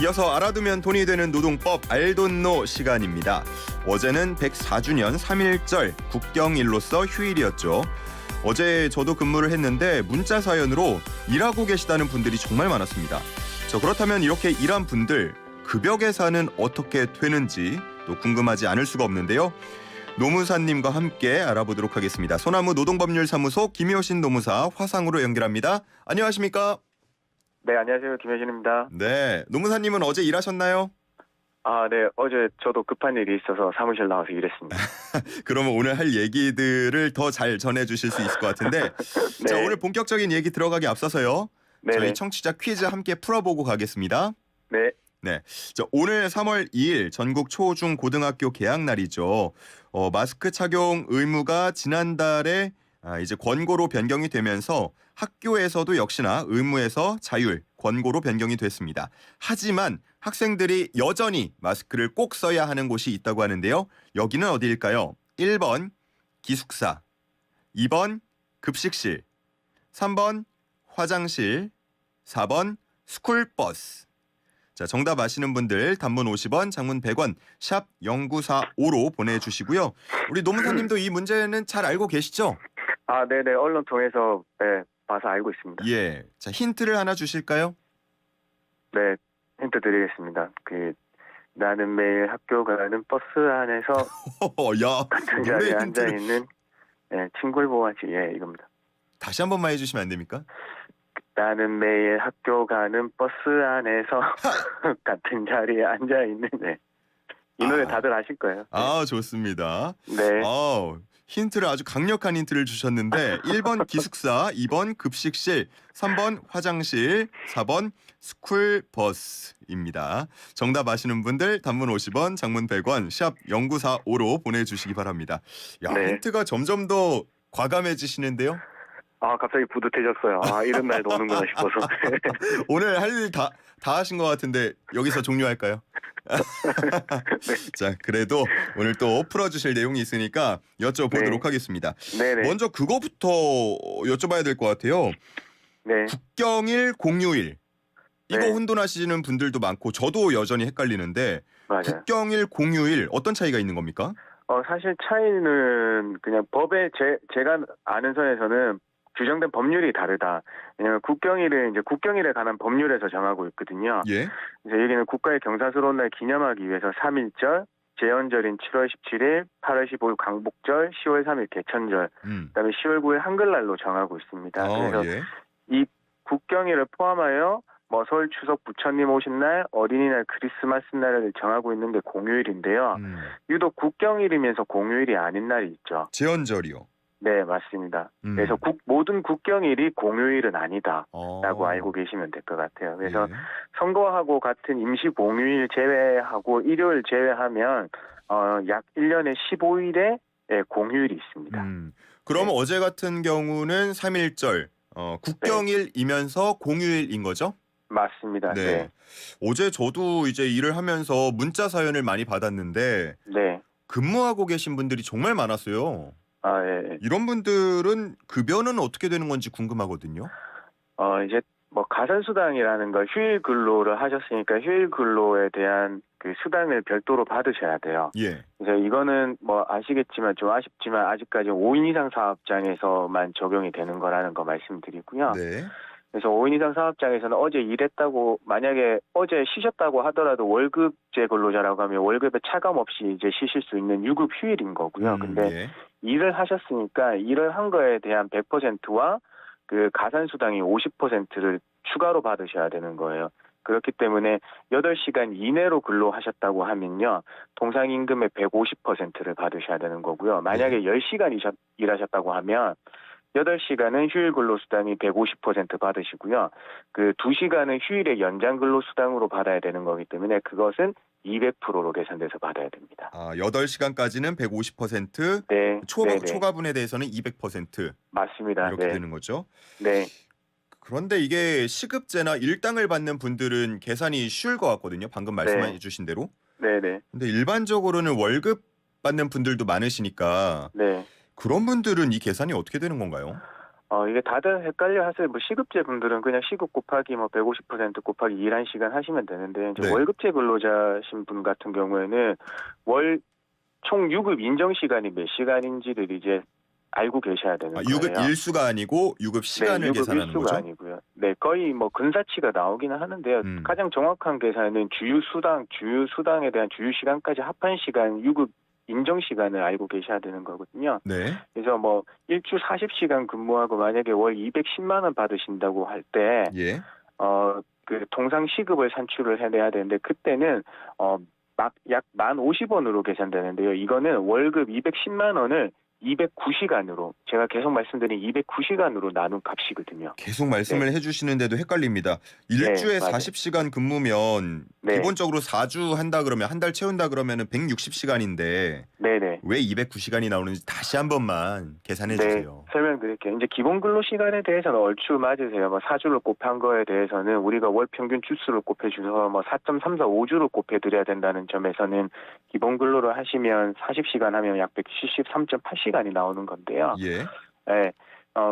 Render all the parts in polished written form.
이어서 알아두면 돈이 되는 노동법 알돈노 시간입니다. 어제는 104주년 3.1절 국경일로서 휴일이었죠. 어제 저도 근무를 했는데 문자 사연으로 일하고 계시다는 분들이 정말 많았습니다. 그렇다면 이렇게 일한 분들 급여 계산은 어떻게 되는지 또 궁금하지 않을 수가 없는데요. 노무사님과 함께 알아보도록 하겠습니다. 소나무 노동법률사무소 김효신 노무사 화상으로 연결합니다. 안녕하십니까? 네, 안녕하세요. 김효진입니다. 네, 노무사님은 어제 일하셨나요? 네. 어제 저도 급한 일이 있어서 사무실 나와서 일했습니다. 그러면 오늘 할 얘기들을 더 잘 전해주실 수 있을 것 같은데 네. 자, 오늘 본격적인 얘기 들어가기 앞서서요. 네네. 저희 청취자 퀴즈 함께 풀어보고 가겠습니다. 네. 네, 오늘 3월 2일 전국 초, 중, 고등학교 개학 날이죠. 마스크 착용 의무가 지난달에 이제 권고로 변경이 되면서 학교에서도 역시나 의무에서 자율, 권고로 변경이 됐습니다. 하지만 학생들이 여전히 마스크를 꼭 써야 하는 곳이 있다고 하는데요. 여기는 어디일까요? 1번 기숙사, 2번 급식실, 3번 화장실, 4번 스쿨버스. 자, 정답 아시는 분들 단문 50원, 장문 100원, 샵 0945로 보내주시고요. 우리 노무사님도 이 문제는 잘 알고 계시죠? 네네. 언론 통해서 봐서 알고 있습니다. 예. 자, 힌트를 하나 주실까요? 네. 힌트 드리겠습니다. 나는 매일 학교 가는 버스 안에서 야, 같은 노래 자리에 힌트를 앉아있는 친구를 보아지. 이겁니다. 다시 한 번만 해주시면 안 됩니까? 나는 매일 학교 가는 버스 안에서 같은 자리에 앉아있는 이 노래 다들 아실 거예요. 좋습니다. 네. 힌트를 아주 강력한 힌트를 주셨는데 1번 기숙사, 2번 급식실, 3번 화장실, 4번 스쿨버스입니다. 정답 아시는 분들 단문 50원, 장문 100원, 샵 0945로 보내주시기 바랍니다. 야, 네. 힌트가 점점 더 과감해지시는데요. 갑자기 뿌듯해졌어요. 이런 날도 오는구나 싶어서. 오늘 할 일 다 하신 것 같은데 여기서 종료할까요? 자, 그래도 오늘 또 풀어주실 내용이 있으니까 여쭤보도록 네. 하겠습니다. 네네. 먼저 그거부터 여쭤봐야 될 것 같아요. 네. 국경일, 공휴일. 이거 네. 혼돈하시는 분들도 많고 저도 여전히 헷갈리는데 맞아요. 국경일, 공휴일 어떤 차이가 있는 겁니까? 사실 차이는 그냥 법에 제가 아는 선에서는 규정된 법률이 다르다. 왜냐하면 국경일은 이제 국경일에 관한 법률에서 정하고 있거든요. 예. 이제 여기는 국가의 경사스러운 날 기념하기 위해서 3.1절, 제헌절인 7월 17일, 8월 15일 광복절, 10월 3일 개천절, 그다음에 10월 9일 한글날로 정하고 있습니다. 그래서 예. 이 국경일을 포함하여 설, 추석, 부처님 오신 날, 어린이날, 크리스마스 날을 정하고 있는 게 공휴일인데요. 유독 국경일이면서 공휴일이 아닌 날이 있죠. 제헌절이요. 네, 맞습니다. 그래서 모든 국경일이 공휴일은 아니다라고 알고 계시면 될 것 같아요. 그래서 예. 선거하고 같은 임시 공휴일 제외하고 일요일 제외하면 약 1년에 15일의 공휴일이 있습니다. 그러면 네. 어제 같은 경우는 3.1절 국경일이면서 공휴일인 거죠? 맞습니다. 네. 어제 저도 이제 일을 하면서 문자 사연을 많이 받았는데 네. 근무하고 계신 분들이 정말 많았어요. 예. 이런 분들은 급여는 어떻게 되는 건지 궁금하거든요. 이제 가산수당이라는 걸 휴일 근로를 하셨으니까 휴일 근로에 대한 그 수당을 별도로 받으셔야 돼요. 예. 그래서 이거는 아시겠지만 좀 아쉽지만 아직까지 5인 이상 사업장에서만 적용이 되는 거라는 거 말씀드리고요. 네. 그래서 5인 이상 사업장에서는 어제 일했다고 만약에 어제 쉬셨다고 하더라도 월급제 근로자라고 하면 월급에 차감 없이 이제 쉬실 수 있는 유급 휴일인 거고요. 근데 예. 일을 하셨으니까 일을 한 거에 대한 100%와 그 가산수당이 50%를 추가로 받으셔야 되는 거예요. 그렇기 때문에 8시간 이내로 근로하셨다고 하면요. 통상임금의 150%를 받으셔야 되는 거고요. 만약에 10시간 일하셨다고 하면 8시간은 휴일 근로수당이 150% 받으시고요. 그 2시간은 휴일의 연장 근로수당으로 받아야 되는 거기 때문에 그것은 200%로 계산돼서 받아야 됩니다. 8시간까지는 150%, 네. 초과분에 대해서는 200% 맞습니다. 이렇게 네. 되는 거죠. 네. 그런데 이게 시급제나 일당을 받는 분들은 계산이 쉬울 것 같거든요. 방금 말씀해 주신 대로. 네네. 근데 일반적으로는 월급 받는 분들도 많으시니까 네. 그런 분들은 이 계산이 어떻게 되는 건가요? 이게 다들 헷갈려 하세요. 뭐 시급제 분들은 그냥 시급 곱하기 뭐 150% 곱하기 일한 시간 하시면 되는데 이제 네. 월급제 근로자신 분 같은 경우에는 월 총 유급 인정 시간이 몇 시간인지를 이제 알고 계셔야 되는 거예요. 유급 일수가 아니고 유급 시간을 유급 계산하는 일수가 거죠? 아니고요. 네, 거의 뭐 근사치가 나오기는 하는데요. 가장 정확한 계산은 주유수당에 대한 주유시간까지 합한 시간 유급 인정 시간을 알고 계셔야 되는 거거든요. 네. 그래서 뭐 일주 40시간 근무하고 만약에 월 210만 원 받으신다고 할 때 예. 그 통상 시급을 산출을 해내야 되는데 그때는 약 1,050원으로 계산되는데요. 이거는 월급 210만 원을 209시간으로 제가 계속 말씀드린 209시간으로 나눈 값이거든요. 계속 말씀을 해주시는데도 헷갈립니다. 일주에 맞아요. 40시간 근무면 네. 기본적으로 4주 한다 그러면 한 달 채운다 그러면은 160시간인데 네네. 왜 209시간이 나오는지 다시 한 번만 계산해 주세요. 설명드릴게요. 이제 기본 근로 시간에 대해서는 얼추 맞으세요. 뭐 4주를 곱한 거에 대해서는 우리가 월 평균 주수를 곱해주서 뭐 4.34, 5주를 곱해드려야 된다는 점에서는 기본 근로를 하시면 40시간 하면 약 173.8시간이 나오는 건데요. 예. 네.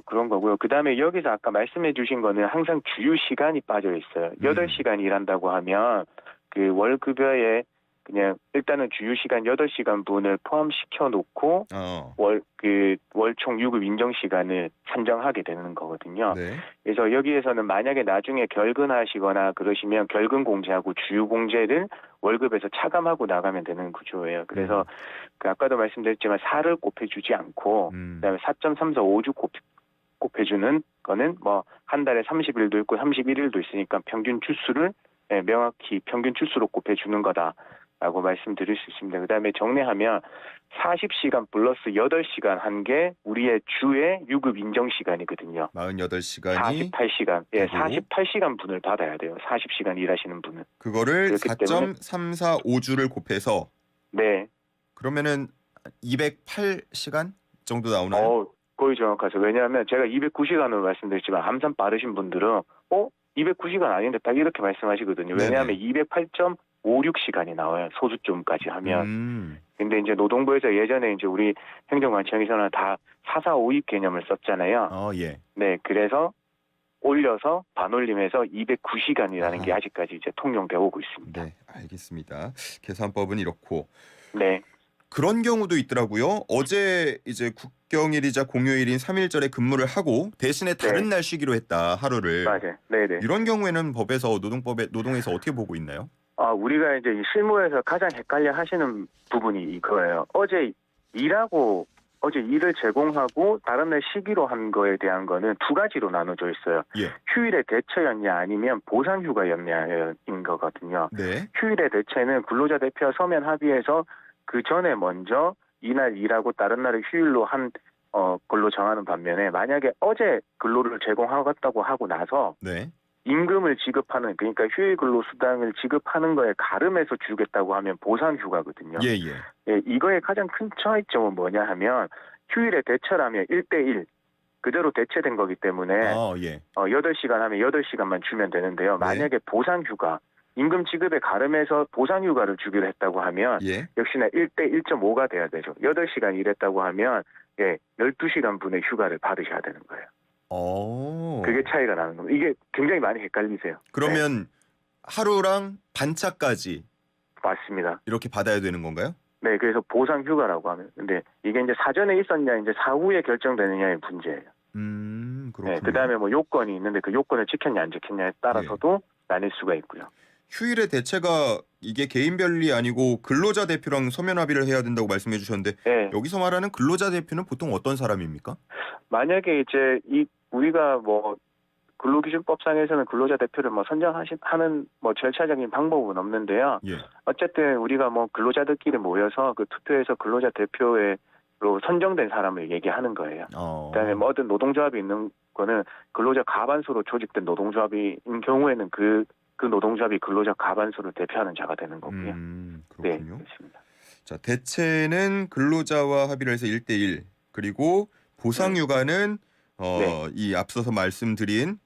그런 거고요. 그 다음에 여기서 아까 말씀해 주신 거는 항상 주유 시간이 빠져 있어요. 8시간 일한다고 하면 그 월급여에 그냥 일단은 주유 시간 8시간 분을 포함시켜 놓고 월 총 유급 인정 시간을 산정하게 되는 거거든요. 네. 그래서 여기에서는 만약에 나중에 결근하시거나 그러시면 결근 공제하고 주유 공제를 월급에서 차감하고 나가면 되는 구조예요. 그래서 그 아까도 말씀드렸지만 4를 곱해주지 않고 그다음에 4.34, 5주 곱해주는 거는 뭐 한 달에 30일도 있고 31일도 있으니까 평균 주수를 명확히 평균 주수로 곱해주는 거다라고 말씀드릴 수 있습니다. 그다음에 정리하면 40시간 플러스 8시간 한 게 우리의 주의 유급 인정 시간이거든요. 48시간이 48시간. 48시간 분을 받아야 돼요. 40시간 일하시는 분은. 그거를 4.345주를 곱해서 네. 그러면은 208시간 정도 나오나요? 거의 정확하죠. 왜냐하면 제가 209시간으로 말씀드렸지만 함산 빠르신 분들은 209시간 아닌데 딱 이렇게 말씀하시거든요. 왜냐하면 208.56시간이 나와요. 소주점까지 하면. 근데 이제 노동부에서 예전에 이제 우리 행정관청에서는 다 4.4.5입 개념을 썼잖아요. 예. 네, 그래서 올려서 반올림해서 209시간이라는 게 아직까지 이제 통용되어 오고 있습니다. 네, 알겠습니다. 계산법은 이렇고. 네. 그런 경우도 있더라고요. 어제 이제 국경일이자 공휴일인 3일절에 근무를 하고 대신에 다른 날 쉬기로 했다, 하루를. 맞아요. 네네. 이런 경우에는 노동에서 어떻게 보고 있나요? 우리가 이제 이 실무에서 가장 헷갈려 하시는 부분이 이거예요. 어제 일을 제공하고 다른 날 쉬기로 한 거에 대한 거는 두 가지로 나눠져 있어요. 예. 휴일의 대체였냐 아니면 보상휴가였냐인 거거든요. 네. 휴일의 대체는 근로자 대표와 서면 합의해서 그 전에 먼저 이날 일하고 다른 날을 휴일로 한 걸로 정하는 반면에 만약에 어제 근로를 제공하겠다고 하고 나서 네. 임금을 지급하는 그러니까 휴일 근로 수당을 지급하는 거에 가름해서 주겠다고 하면 보상휴가거든요. 예. 이거의 가장 큰 차이점은 뭐냐 하면 휴일의 대체라면 1대1 그대로 대체된 거기 때문에 8시간 하면 8시간만 주면 되는데요. 만약에 보상휴가 임금 지급에 가름해서 보상휴가를 주기로 했다고 하면 역시나 1대 1.5가 돼야 되죠. 8시간 일했다고 하면 12시간 분의 휴가를 받으셔야 되는 거예요. 그게 차이가 나는 겁니다. 이게 굉장히 많이 헷갈리세요. 그러면 하루랑 반차까지 맞습니다. 이렇게 받아야 되는 건가요? 네, 그래서 보상휴가라고 하면 근데 이게 이제 사전에 있었냐 이제 사후에 결정되느냐의 문제예요. 그렇군요. 네, 그다음에 뭐 요건이 있는데 그 요건을 지켰냐 안 지켰냐에 따라서도 나뉠 수가 있고요. 휴일의 대체가 이게 개인별이 아니고 근로자 대표랑 서면 합의를 해야 된다고 말씀해 주셨는데 여기서 말하는 근로자 대표는 보통 어떤 사람입니까? 만약에 이제 우리가 뭐 근로기준법상에서는 근로자 대표를 뭐 선정하는 뭐 절차적인 방법은 없는데요. 어쨌든 우리가 뭐 근로자들끼리 모여서 그 투표해서 근로자 대표로 선정된 사람을 얘기하는 거예요. 그다음에 뭐 어떤 노동조합이 있는 거는 근로자 과반수로 조직된 노동조합인 경우에는 그 노동조합이 근로자 과반수를 대표하는 자가 되는 거고요. 그렇군요. 네, 그렇습니다. 자, 대체는 근로자와 합의를 해서 1대1 그리고 보상휴가는 이 앞서서 말씀드린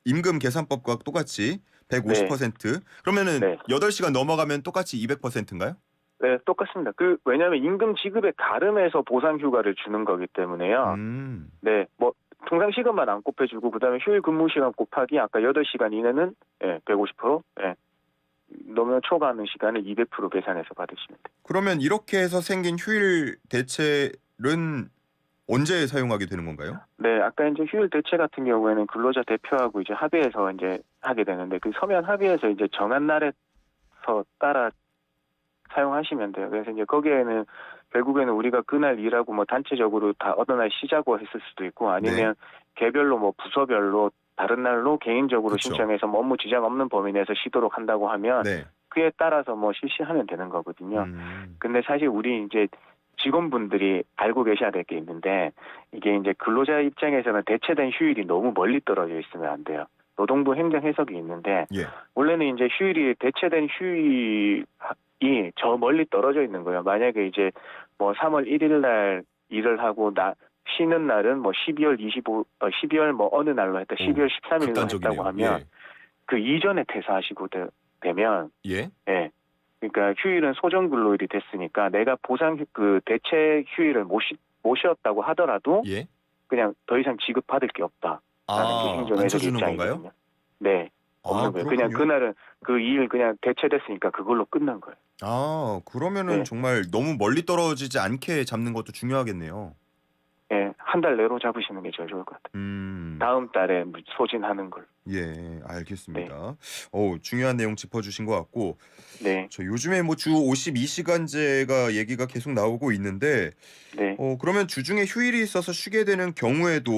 임금 계산법과 똑같이 150%. 그러면은 8시간 넘어가면 똑같이 200%인가요? 네, 똑같습니다. 왜냐하면 임금 지급에 가름해서 보상휴가를 주는 거기 때문에요. 네, 뭐 통상 시간만 안 곱해주고 그다음에 휴일 근무 시간 곱하기 아까 8시간 이내는 150%, 너무 초과하는 시간을 200% 계산해서 받으시면 돼요. 그러면 이렇게 해서 생긴 휴일 대체는 언제 사용하게 되는 건가요? 네, 아까 이제 휴일 대체 같은 경우에는 근로자 대표하고 이제 합의해서 이제 하게 되는데 그 서면 합의에서 이제 정한 날에서 따라 사용하시면 돼요. 그래서 이제 거기에는 결국에는 우리가 그날 일하고 뭐 단체적으로 다 어느 날 쉬자고 했을 수도 있고 아니면 개별로 뭐 부서별로 다른 날로 개인적으로 그쵸. 신청해서 뭐 업무 지장 없는 범위 내에서 쉬도록 한다고 하면 네. 그에 따라서 뭐 실시하면 되는 거거든요. 음. 근데 사실 우리 이제 직원분들이 알고 계셔야 될 게 있는데 이게 이제 근로자 입장에서는 대체된 휴일이 너무 멀리 떨어져 있으면 안 돼요. 노동부 행정 해석이 있는데 예. 원래는 이제 휴일이 대체된 휴일이 저 멀리 떨어져 있는 거예요. 만약에 이제 뭐 3월 1일 날 일을 하고 쉬는 날은 뭐 12월 뭐 어느 날로 했다. 12월 13일로 극단적이네요. 했다고 하면 예. 그 이전에 퇴사하시고 되면 예. 그러니까 휴일은 소정 근로일이 됐으니까 내가 그 대체 휴일을 못 쉬었다고 하더라도 예. 그냥 더 이상 지급받을 게 없다라는 게 안 행정해석 쳐주는 입장이거든요. 건가요? 네. 없는 거예요. 그냥 그렇군요. 그날은 그 일 그냥 대체됐으니까 그걸로 끝난 거예요. 그러면은 네. 정말 너무 멀리 떨어지지 않게 잡는 것도 중요하겠네요. 한 달 내로 잡으시는 게 제일 좋을 것 같아요. 다음 달에 소진하는 걸. 예, 알겠습니다. 중요한 내용 짚어주신 것 같고, 네. 저 요즘에 뭐 주 52시간제가 얘기가 계속 나오고 있는데, 네. 그러면 주중에 휴일이 있어서 쉬게 되는 경우에도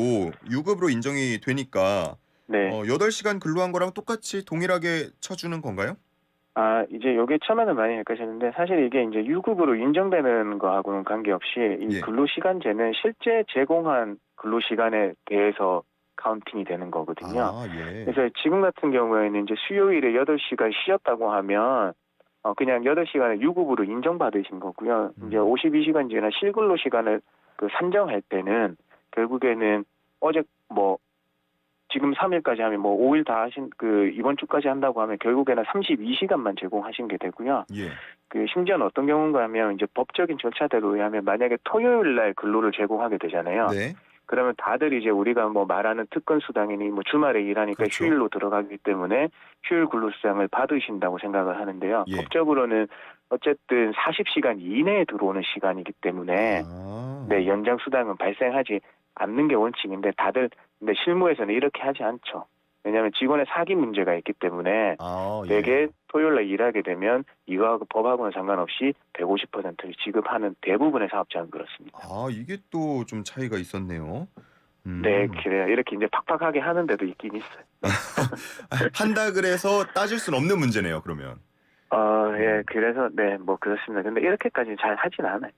유급으로 인정이 되니까, 네. 8시간 근로한 거랑 똑같이 동일하게 쳐주는 건가요? 이제 요게 처음에는 많이 헷갈리셨는데 사실 이게 이제 유급으로 인정되는 거하고는 관계없이 이 예. 근로시간제는 실제 제공한 근로시간에 대해서 카운팅이 되는 거거든요. 예. 그래서 지금 같은 경우에는 이제 수요일에 8시간 쉬었다고 하면 그냥 8시간을 유급으로 인정받으신 거고요. 이제 52시간제나 실근로 시간을 산정할 때는 결국에는 어제 뭐 지금 3일까지 하면 뭐 5일 다 하신 이번 주까지 한다고 하면 결국에는 32시간만 제공하신 게 되고요. 예. 심지어는 어떤 경우인가 하면 이제 법적인 절차대로 의하면 만약에 토요일 날 근로를 제공하게 되잖아요. 네. 그러면 다들 이제 우리가 뭐 말하는 특근 수당이니 뭐 주말에 일하니까 그렇죠. 휴일로 들어가기 때문에 휴일 근로수당을 받으신다고 생각을 하는데요. 예. 법적으로는 어쨌든 40시간 이내에 들어오는 시간이기 때문에 연장 수당은 발생하지 않는 게 원칙인데 근데 실무에서는 이렇게 하지 않죠. 왜냐하면 직원의 사기 문제가 있기 때문에 되게 토요일 날 일하게 되면 이거하고 법하고는 상관없이 150%를 지급하는 대부분의 사업장은 그렇습니다. 이게 또 좀 차이가 있었네요. 네, 그래요. 이렇게 이제 팍팍하게 하는데도 있긴 있어요. 한다 그래서 따질 수는 없는 문제네요, 그러면. 그래서 뭐 그렇습니다. 근데 이렇게까지 잘 하진 않아요.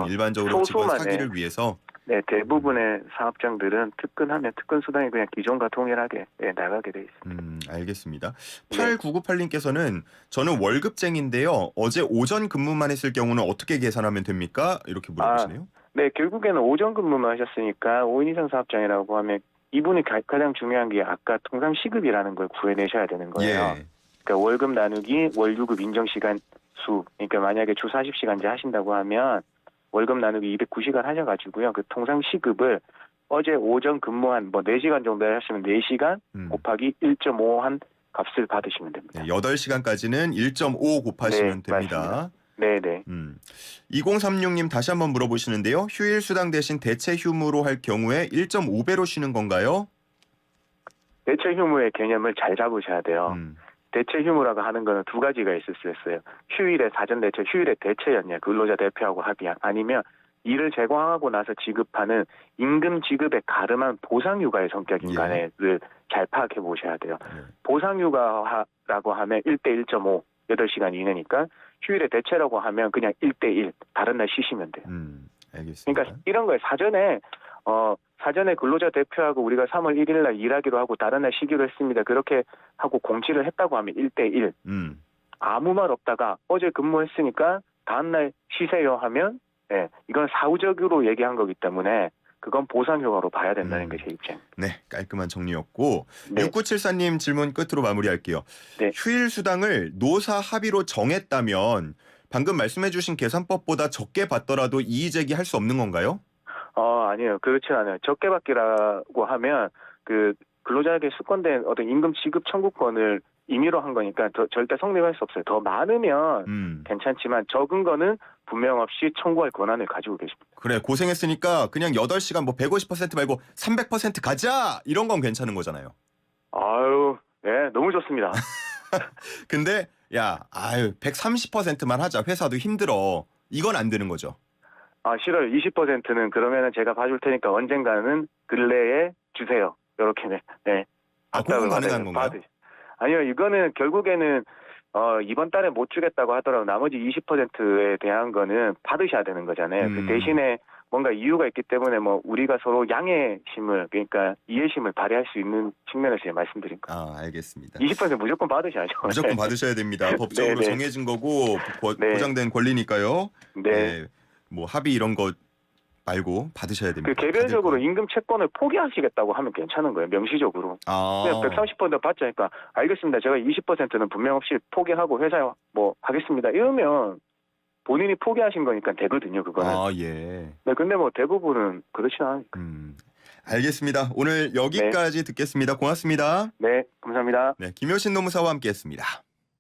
일반적으로 직원 사기를 위해서. 네, 대부분의 사업장들은 특근하면 특근 수당이 그냥 기존과 동일하게 나가게 돼 있습니다. 알겠습니다. 8998님께서는 저는 월급쟁인데요. 어제 오전 근무만 했을 경우는 어떻게 계산하면 됩니까? 이렇게 물어보시네요. 네, 결국에는 오전 근무만 하셨으니까 5인 이상 사업장이라고 하면 이분이 가장 중요한 게 아까 통상 시급이라는 걸 구해내셔야 되는 거예요. 예. 그러니까 월급 나누기 월유급 인정시간 수. 그러니까 만약에 주 40시간제 하신다고 하면 월급 나누기 209시간 하셔가지고요. 그 통상 시급을 어제 오전 근무한 4시간 정도 하시면 4시간 곱하기 1.5 한 값을 받으시면 됩니다. 8시간까지는 1.5 곱하시면 됩니다. 네네. 2036님 다시 한번 물어보시는데요. 휴일 수당 대신 대체 휴무로 할 경우에 1.5배로 쉬는 건가요? 대체 휴무의 개념을 잘 잡으셔야 돼요. 대체 휴무라고 하는 거는 두 가지가 있을 수 있어요. 휴일의 사전 대체, 휴일의 대체였냐, 근로자 대표하고 합의한, 아니면 일을 제공하고 나서 지급하는 임금 지급에 가름한 보상휴가의 성격인가를 잘 파악해 보셔야 돼요. 보상휴가라고 하면 1대 1.5, 8시간 이내니까 휴일의 대체라고 하면 그냥 1대 1, 다른 날 쉬시면 돼요. 알겠습니다. 그러니까 이런 거에 사전에 근로자 대표하고 우리가 3월 1일 날 일하기로 하고 다른 날 쉬기로 했습니다. 그렇게 하고 공지를 했다고 하면 1대 1. 아무 말 없다가 어제 근무했으니까 다음 날 쉬세요 하면 이건 사후적으로 얘기한 거기 때문에 그건 보상효과로 봐야 된다는 게 제 입장. 네, 깔끔한 정리였고 6974님 질문 끝으로 마무리할게요. 네. 휴일 수당을 노사 합의로 정했다면 방금 말씀해주신 계산법보다 적게 받더라도 이의 제기할 수 없는 건가요? 아니에요. 그렇지 않아요. 적게 받기라고 하면 그 근로자에게 수권된 어떤 임금 지급 청구권을 임의로 한 거니까 절대 성립할 수 없어요. 더 많으면 괜찮지만 적은 거는 분명 없이 청구할 권한을 가지고 계십니다. 그래, 고생했으니까 그냥 8시간 뭐 150% 말고 300% 가자! 이런 건 괜찮은 거잖아요. 아유, 네, 너무 좋습니다. 근데 야, 130%만 하자. 회사도 힘들어. 이건 안 되는 거죠. 싫어요. 20%는 그러면은 제가 봐줄 테니까 언젠가는 근래에 주세요. 이렇게 네. 그건 가능한 건가요? 아니요, 이거는 결국에는 이번 달에 못 주겠다고 하더라도 나머지 20%에 대한 거는 받으셔야 되는 거잖아요. 그 대신에 뭔가 이유가 있기 때문에 뭐 우리가 서로 양해심을 그러니까 이해심을 발휘할 수 있는 측면에서 제가 말씀드린 거예요. 알겠습니다. 20% 무조건 받으셔야죠. 무조건 받으셔야 됩니다. 법적으로 네네. 정해진 거고 네. 보장된 권리니까요. 네. 뭐 합의 이런 거 말고 받으셔야 됩니다. 그 개별적으로 임금 채권을 포기하시겠다고 하면 괜찮은 거예요. 명시적으로. 그냥 130% 받자니까 알겠습니다. 제가 20%는 분명 없이 포기하고 회사에 뭐 하겠습니다. 이러면 본인이 포기하신 거니까 되거든요. 그거는. 예. 네, 근데 뭐 대부분은 그렇지 않으니까. 알겠습니다. 오늘 여기까지 듣겠습니다. 고맙습니다. 네, 감사합니다. 네, 김효신 노무사와 함께했습니다.